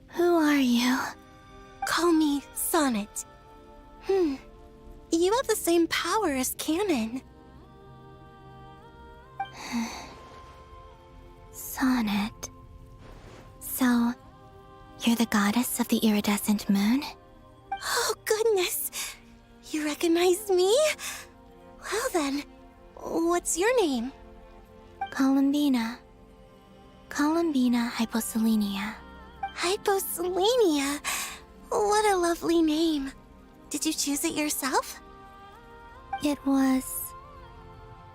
Who are you? Call me Sonnet. You have the same power as Canon. Sonnet. So, you're the goddess of the iridescent moon? Oh, goodness. You recognize me? Well then, what's your name? Columbina. Columbina Hyposelenia. Hyposelenia? What a lovely name. Did you choose it yourself? It was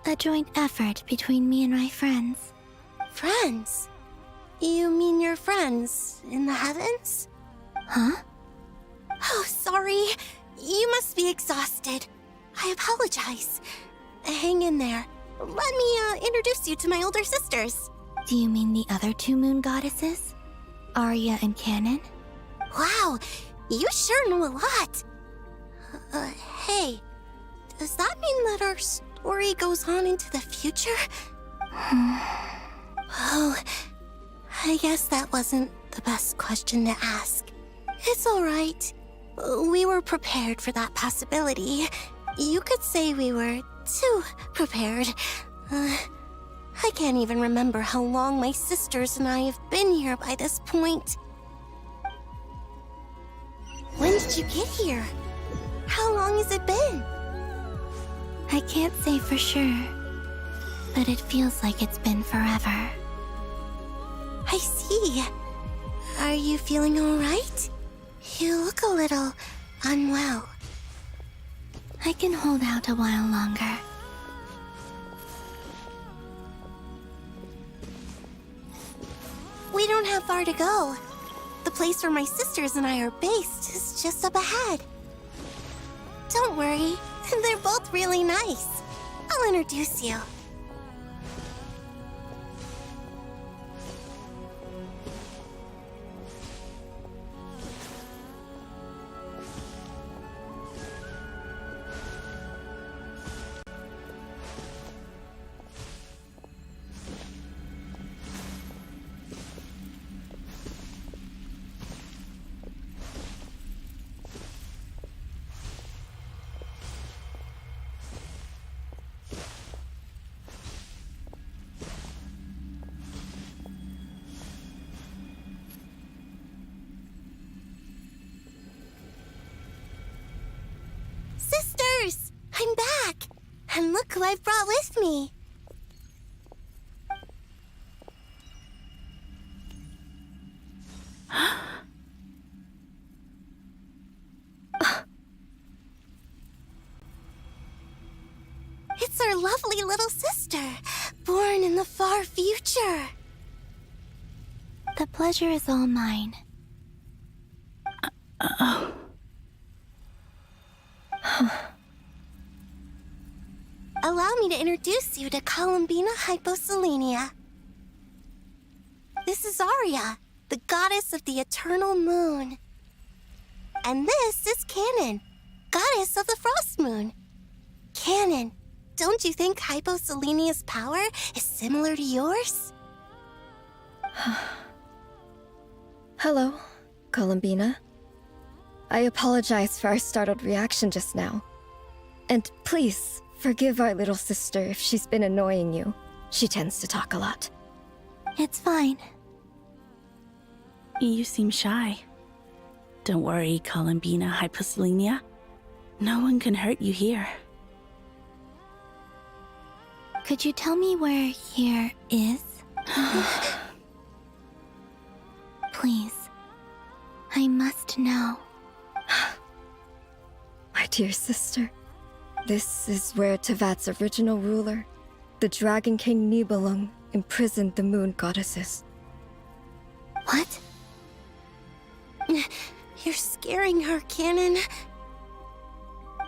a joint effort between me and my friends. Friends? You mean your friends in the heavens? Huh? Oh, sorry. You must be exhausted. I apologize. Hang in there. Let me introduce you to my older sisters. Do you mean the other two moon goddesses? Arya and Canon? Wow, you sure know a lot. Hey, does that mean that our story goes on into the future? Oh, I guess that wasn't the best question to ask. It's alright. We were prepared for that possibility. You could say we were too prepared. I can't even remember how long my sisters and I have been here by this point. When did you get here? How long has it been? I can't say for sure, but it feels like it's been forever. I see. Are you feeling alright? You look a little unwell. I can hold out a while longer. We don't have far to go. The place where my sisters and I are based is just up ahead. Don't worry, they're both really nice. I'll introduce you. Sisters! I'm back! And look who I've brought with me! It's our lovely little sister, born in the far future. The pleasure is all mine. Allow me to introduce you to Columbina Hyposelenia. This is Arya, the goddess of the eternal moon. And this is Canon, goddess of the frost moon. Canon, don't you think Hyposelenia's power is similar to yours? Hello, Columbina. I apologize for our startled reaction just now. And please, forgive our little sister if she's been annoying you. She tends to talk a lot. It's fine. You seem shy. Don't worry, Columbina Hyposelenia. No one can hurt you here. Could you tell me where here is? Please. I must know. My dear sister, this is where Tevat's original ruler, the Dragon King Nibelung, imprisoned the moon goddesses. What? You're scaring her, Canon.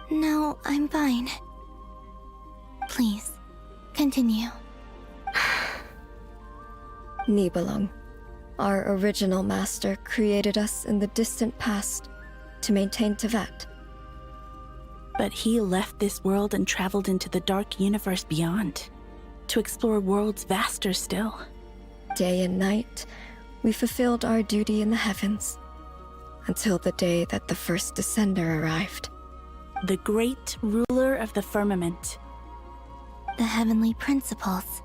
No, I'm fine. Please, continue. Nibelung, our original master, created us in the distant past to maintain Tevat. But he left this world and traveled into the dark universe beyond, to explore worlds vaster still. Day and night, We fulfilled our duty in the heavens until the day that the first descender arrived. The great ruler of the firmament. The heavenly principles.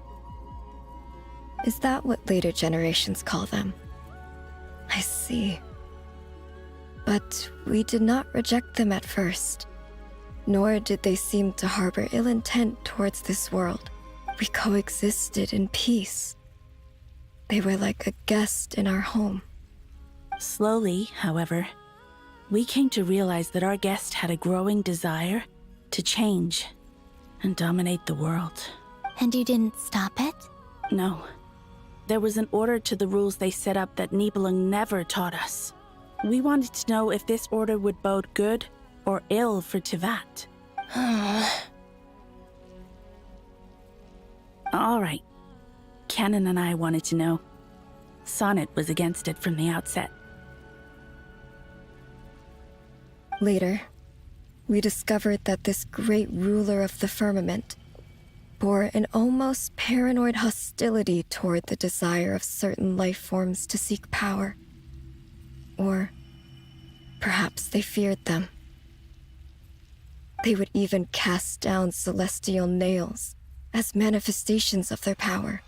Is that what later generations call them? I see. But we did not reject them at first, nor did they seem to harbor ill intent towards this world. We coexisted in peace. They were like a guest in our home. Slowly, however, we came to realize that our guest had a growing desire to change and dominate the world. And you didn't stop it? No. There was an order to the rules they set up that Nibelung never taught us. We wanted to know if this order would bode good or ill for Tivat. All right. Canon and I wanted to know. Sonnet was against it from the outset. Later, we discovered that this great ruler of the firmament bore an almost paranoid hostility toward the desire of certain life forms to seek power. Or perhaps they feared them. They would even cast down celestial nails as manifestations of their power,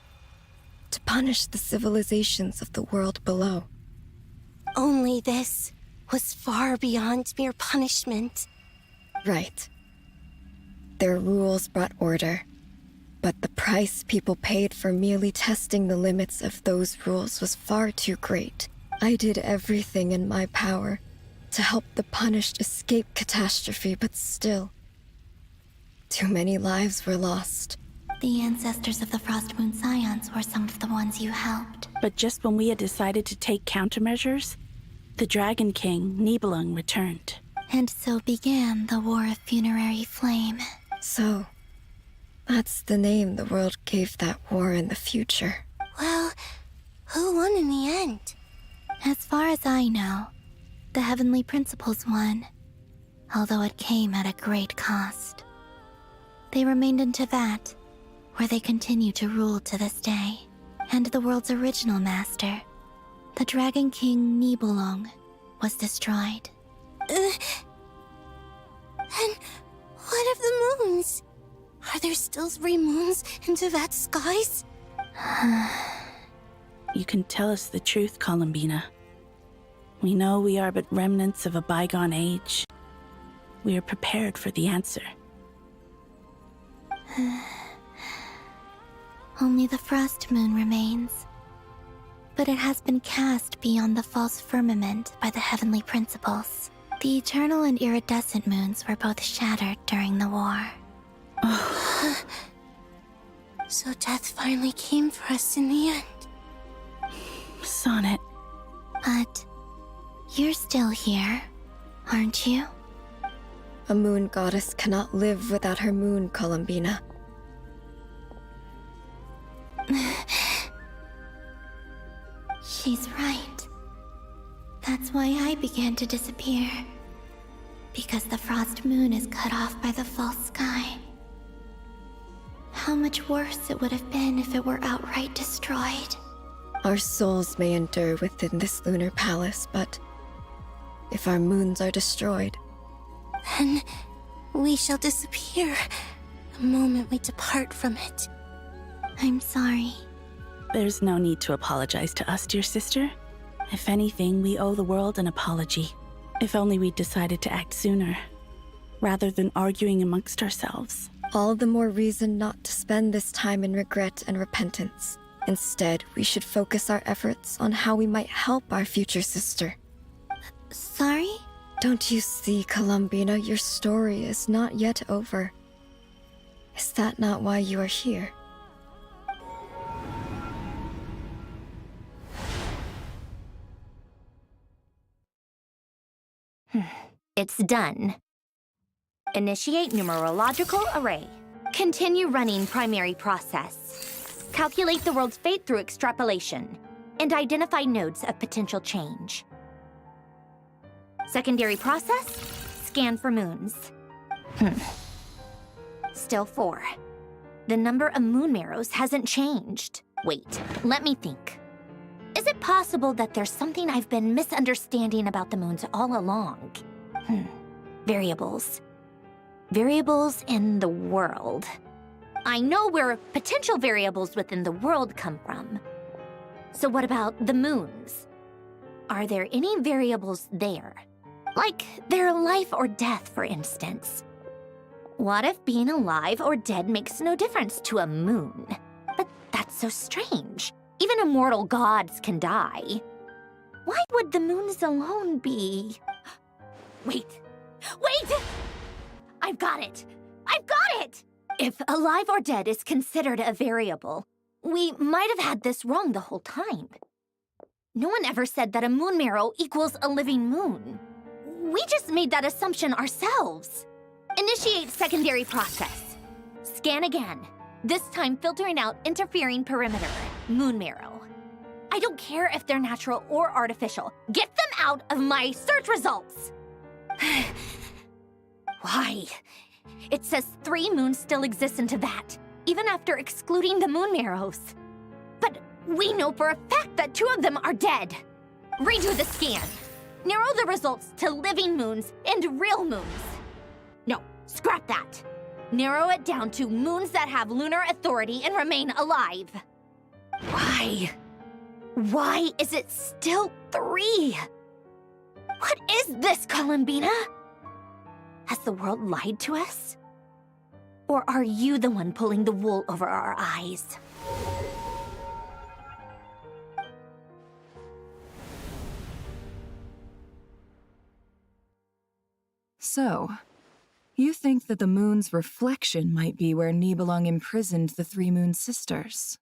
to punish the civilizations of the world below. Only this was far beyond mere punishment. Right. Their rules brought order, but the price people paid for merely testing the limits of those rules was far too great. I did everything in my power to help the punished escape catastrophe, but still, too many lives were lost. The ancestors of the Frostmoon Scions were some of the ones you helped. But just when we had decided to take countermeasures, the Dragon King, Nibelung, returned. And so began the War of Funerary Flame. So, that's the name the world gave that war in the future. Well, who won in the end? As far as I know, the Heavenly Principles won, although it came at a great cost. They remained in Tivat, where they continue to rule to this day. And the world's original master, the Dragon King Nibelung, was destroyed. And what of the moons? Are there still 3 moons in Tivat's skies? You can tell us the truth, Columbina. We know we are but remnants of a bygone age. We are prepared for the answer. Only the Frost Moon remains. But it has been cast beyond the false firmament by the Heavenly Principles. The eternal and iridescent moons were both shattered during the war. So death finally came for us in the end. Sonnet. But you're still here, aren't you? A moon goddess cannot live without her moon, Columbina. She's right. That's why I began to disappear. Because the Frost Moon is cut off by the false sky. How much worse it would have been if it were outright destroyed. Our souls may endure within this lunar palace, but if our moons are destroyed, Then we shall disappear the moment we depart from it. I'm sorry. There's no need to apologize to us, dear sister. If anything, we owe the world an apology. If only we'd decided to act sooner, rather than arguing amongst ourselves. all the more reason not to spend this time in regret and repentance. Instead, we should focus our efforts on how we might help our future sister. Sorry? Don't you see, Columbina, your story is not yet over. Is that not why you are here? It's done. Initiate numerological array. Continue running primary process. Calculate the world's fate through extrapolation. And identify nodes of potential change. Secondary process, scan for moons. Still 4. The number of moon marrows hasn't changed. Wait, let me think. Is it possible that there's something I've been misunderstanding about the moons all along? Variables. Variables in the world. I know where potential variables within the world come from. So what about the moons? Are there any variables there? Like their life or death, for instance. What if being alive or dead makes no difference to a moon? But that's so strange. Even immortal gods can die. Why would the moons alone be... Wait! I've got it! If alive or dead is considered a variable, we might have had this wrong the whole time. No one ever said that a moon marrow equals a living moon. We just made that assumption ourselves. Initiate secondary process. Scan again. This time filtering out interfering perimeter, moon marrow. I don't care if they're natural or artificial. Get them out of my search results! Why? It says 3 moons still exist in Teyvat, even after excluding the moon marrows. But we know for a fact that 2 of them are dead. Redo the scan. Narrow the results to living moons and real moons. No, scrap that. Narrow it down to moons that have lunar authority and remain alive. Why? Why is it still 3? What is this, Columbina? Has the world lied to us? Or are you the one pulling the wool over our eyes? So, you think that the moon's reflection might be where Nibelung imprisoned the 3 moon sisters?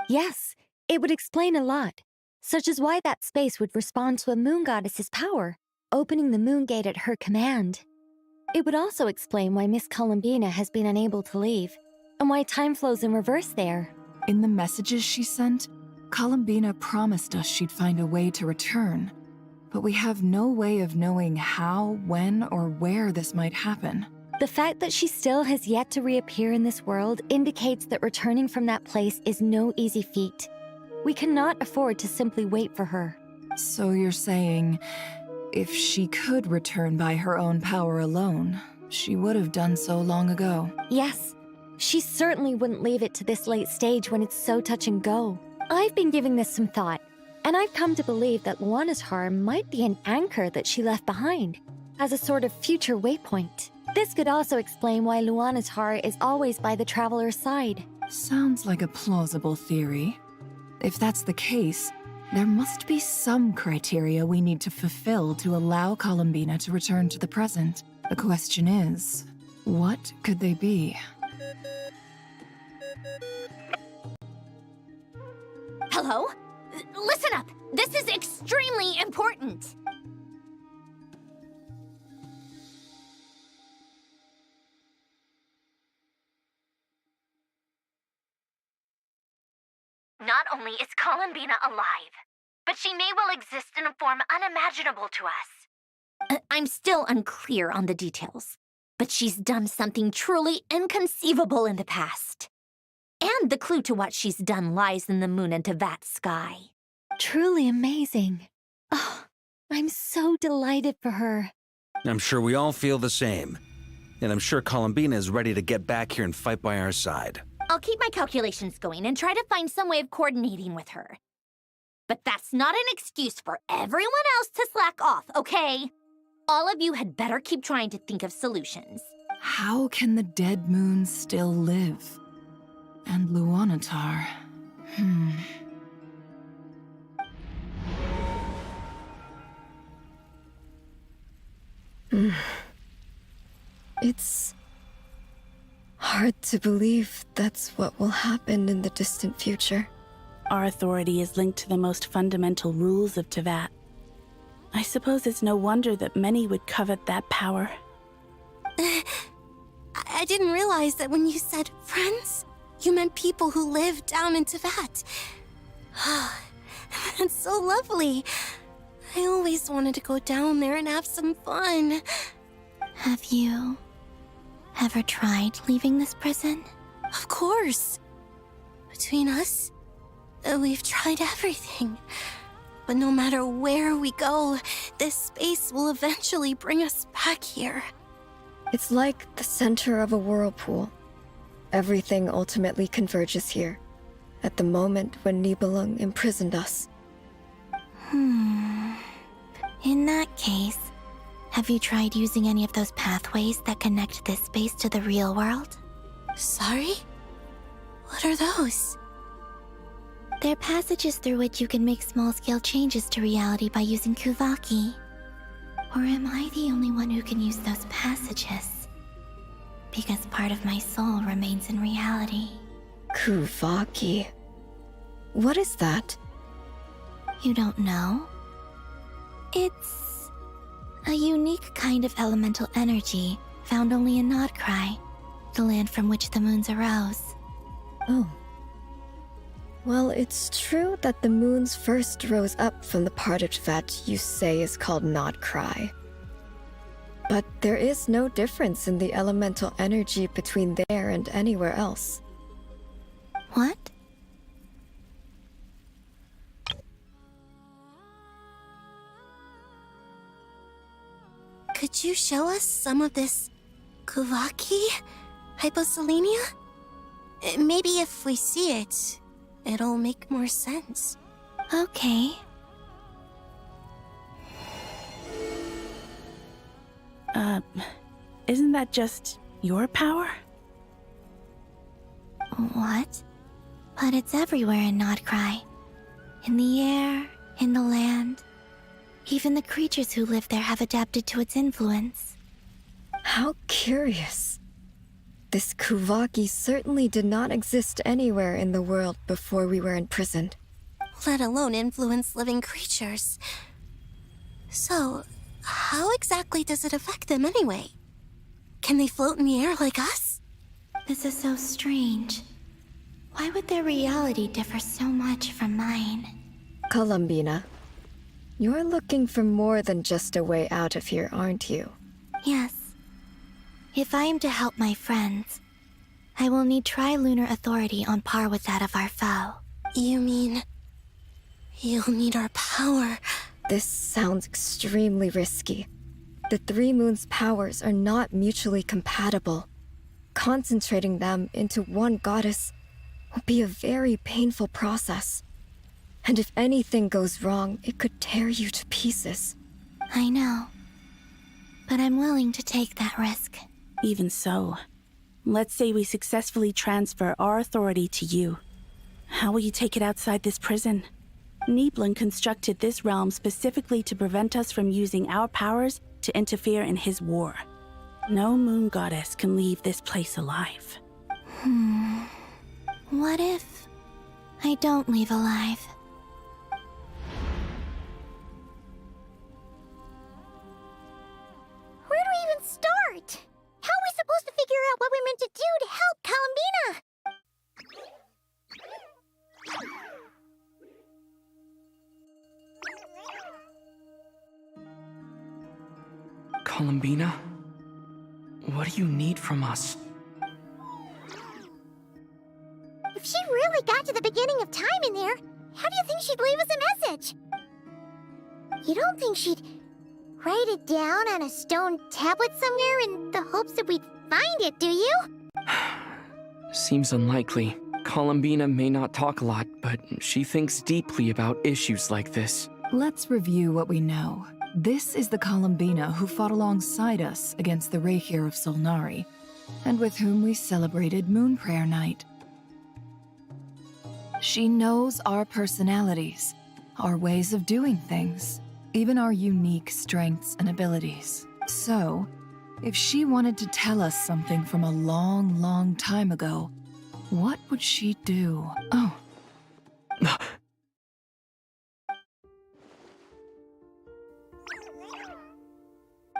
Yes, it would explain a lot, such as why that space would respond to a moon goddess's power, opening the moon gate at her command. It would also explain why Miss Columbina has been unable to leave, and why time flows in reverse there. In the messages she sent, Columbina promised us she'd find a way to return. But we have no way of knowing how, when, or where this might happen. The fact that she still has yet to reappear in this world indicates that returning from that place is no easy feat. We cannot afford to simply wait for her. So you're saying, if she could return by her own power alone, she would have done so long ago. Yes, she certainly wouldn't leave it to this late stage when it's so touch and go. I've been giving this some thought, and I've come to believe that Luana's harm might be an anchor that she left behind, as a sort of future waypoint. This could also explain why Luana's heart is always by the traveler's side. Sounds like a plausible theory. If that's the case, there must be some criteria we need to fulfill to allow Columbina to return to the present. The question is, what could they be? Hello? Listen up! This is extremely important! Not only is Columbina alive, but she may well exist in a form unimaginable to us. I'm still unclear on the details, but she's done something truly inconceivable in the past. And the clue to what she's done lies in the moon and Teyvat sky. Truly amazing. Oh, I'm so delighted for her. I'm sure we all feel the same. And I'm sure Columbina is ready to get back here and fight by our side. I'll keep my calculations going and try to find some way of coordinating with her. But that's not an excuse for everyone else to slack off, okay? All of you had better keep trying to think of solutions. How can the dead moon still live? And Luanatar... It's hard to believe that's what will happen in the distant future. Our authority is linked to the most fundamental rules of Teyvat. I suppose it's no wonder that many would covet that power. I didn't realize that when you said friends, you meant people who live down in Teyvat. That's so lovely. I always wanted to go down there and have some fun. Have you ever tried leaving this prison? Of course. Between us, We've tried everything. But no matter where we go, this space will eventually bring us back here. It's like the center of a whirlpool. Everything ultimately converges here, at the moment when Nibelung imprisoned us. In that case, have you tried using any of those pathways that connect this space to the real world? Sorry? What are those? They're passages through which you can make small-scale changes to reality by using Kuvaki. Or am I the only one who can use those passages? Because part of my soul remains in reality. Kuvaki. What is that? You don't know? It's a unique kind of elemental energy found only in Krai, the land from which the moons arose. Oh. Well, it's true that the moons first rose up from the part that you say is called Krai. But there is no difference in the elemental energy between there and anywhere else. What? Could you show us some of this Kuvaki? Hyposelenia? Maybe if we see it, it'll make more sense. Okay. Isn't that just your power? What? But it's everywhere in Krai. In the air, in the land. Even the creatures who live there have adapted to its influence. How curious. This Kuvaki certainly did not exist anywhere in the world before we were imprisoned. Let alone influence living creatures. So, how exactly does it affect them anyway? Can they float in the air like us? This is so strange. Why would their reality differ so much from mine? Columbina, you're looking for more than just a way out of here, aren't you? Yes. If I am to help my friends, I will need tri-lunar authority on par with that of our foe. You mean... you'll need our power? This sounds extremely risky. The three moons' powers are not mutually compatible. Concentrating them into one goddess will be a very painful process. And if anything goes wrong, it could tear you to pieces. I know. But I'm willing to take that risk. Even so, let's say we successfully transfer our authority to you. How will you take it outside this prison? Nibelung constructed this realm specifically to prevent us from using our powers to interfere in his war. No moon goddess can leave this place alive. What if I don't leave alive? Where do we even start? How are we supposed to figure out what we're meant to do to help Columbina? Columbina? What do you need from us? If she really got to the beginning of time in there, how do you think she'd leave us a message? You don't think she'd write it down on a stone tablet somewhere in the hopes that we'd find it, do you? Seems unlikely. Columbina may not talk a lot, but she thinks deeply about issues like this. Let's review what we know. This is the Columbina who fought alongside us against the Reikir of Solnari, and with whom we celebrated Moon Prayer Night. She knows our personalities, our ways of doing things, even our unique strengths and abilities. So, if she wanted to tell us something from a long, long time ago, what would she do? Oh.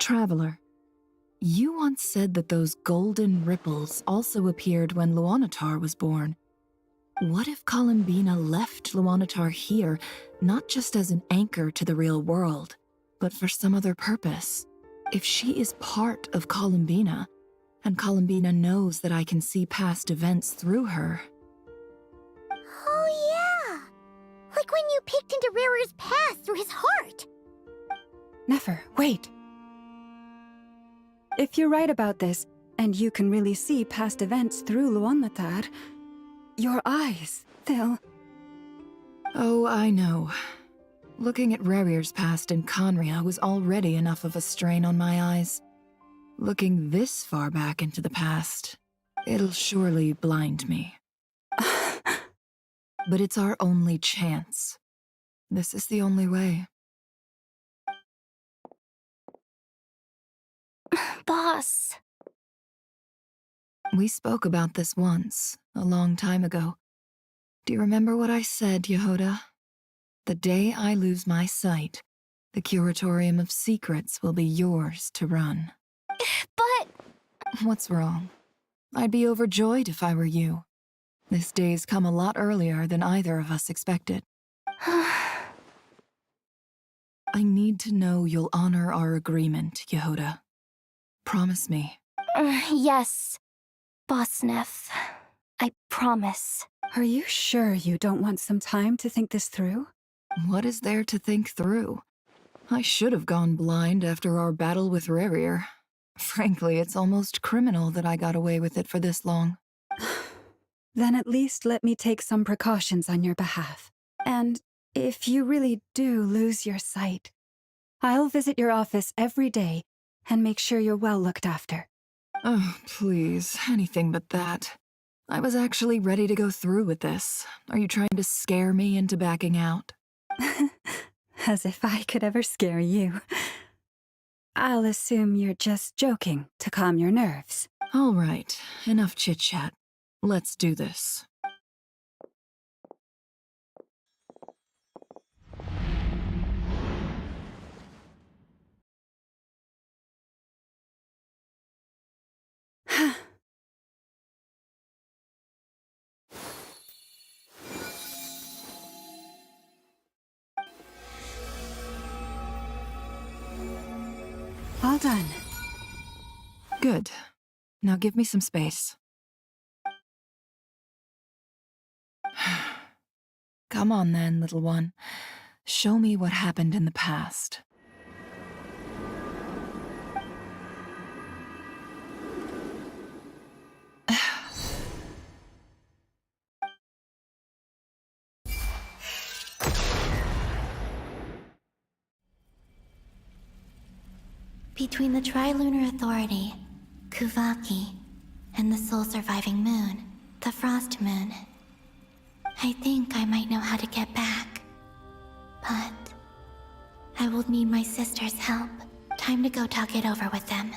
Traveler, you once said that those golden ripples also appeared when Luanatar was born. What if Columbina left Luanatar here, not just as an anchor to the real world, but for some other purpose? If she is part of Columbina, and Columbina knows that I can see past events through her. Oh yeah! you peeked into Rarer's past through his heart. Never, wait. If you're right about this, and you can really see past events through Luanmatar, your eyes, they'll... Oh, I know. Looking at Rerir's past in Conria was already enough of a strain on my eyes. Looking this far back into the past, it'll surely blind me. But it's our only chance. This is the only way. Boss. We spoke about this once, a long time ago. Do you remember what I said, Yehoda? The day I lose my sight, the Curatorium of Secrets will be yours to run. But... What's wrong? I'd be overjoyed if I were you. This day's come a lot earlier than either of us expected. I need to know you'll honor our agreement, Yehoda. Promise me. Yes, Boss Neff. I promise. Are you sure you don't want some time to think this through? What is there to think through? I should have gone blind after our battle with Rerir. Frankly, it's almost criminal that I got away with it for this long. Then at least let me take some precautions on your behalf. And if you really do lose your sight, I'll visit your office every day and make sure you're well looked after. Oh, please, anything but that. I was actually ready to go through with this. Are you trying to scare me into backing out? As if I could ever scare you. I'll assume you're just joking to calm your nerves. All right, enough chit-chat. Let's do this. All done. Good. Now give me some space. Come on then, little one. Show me what happened in the past. Between the Trilunar Authority, Kuvaki, and the soul-surviving moon, the Frost Moon, I think I might know how to get back. But I will need my sister's help. Time to go talk it over with them.